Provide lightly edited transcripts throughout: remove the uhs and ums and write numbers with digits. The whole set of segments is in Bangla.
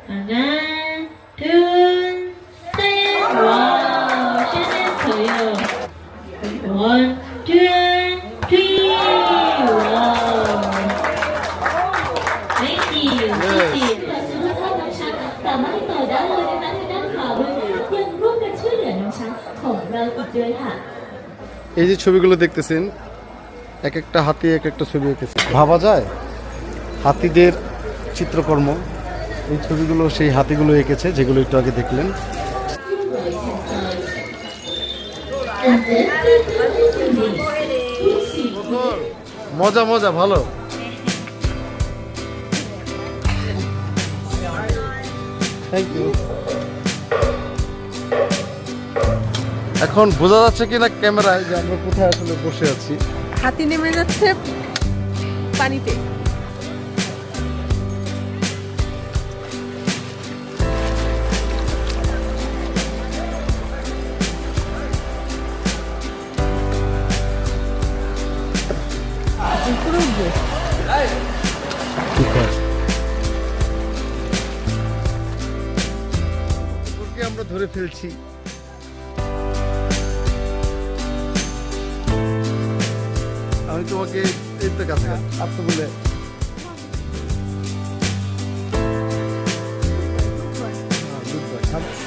하나, 둘, 셋. 와, 신났어요. 원, 투, 쓰리. 와. Thank you. Thank you. สามารถติดต่อได้เลยนะคะทางด้านขวามือยังร่วมกันช่วยเหลือน้องช้างของเราอีกด้วยค่ะ এই যে ছবিগুলো দেখতেছেন এক একটা হাতি এক একটা ছবি এঁকেছে ভাবা যায় হাতিদের চিত্রকর্ম এই ছবিগুলো সেই হাতিগুলো এঁকেছে যেগুলো একটু আগে দেখলেন মজা মজা ভালো থ্যাংক ইউ এখন বোঝা যাচ্ছে কিনা ক্যামেরায় যে আমরা কোথায় আসলে বসে আছি হাতি নেমে যাচ্ছে পানিতে আমরা ধরে ফেলছি আমি তোমাকে এই তো কাছে আপনি বলে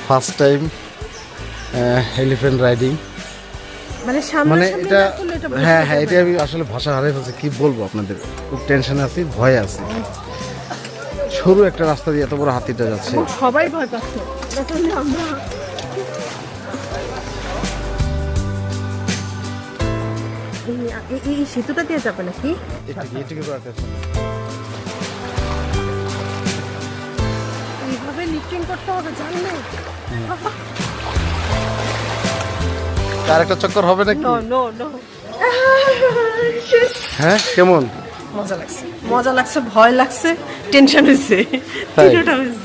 ফার্স্ট টাইম এলিফ্যান্ট রাইডিং মানে এটা হ্যাঁ হ্যাঁ এটা আমি আসলে ভাষা হারিয়ে ফেলছি কি বলবো আপনাদের খুব টেনশনে আছি ভয়ে আছি সরু একটা রাস্তা দিয়ে এত বড় হাতিটা যাচ্ছে সবাই ভয় পাচ্ছে আমরা এই সেতুটা দিয়ে যাবে নাকি এইভাবে লিফটিং করতে হবে জানলে আর একটা চক্কর হবে নাকি নো নো নো হ্যাঁ কেমন মজা লাগছে ভয় লাগছে টেনশন হয়েছে তিনটা হয়েছে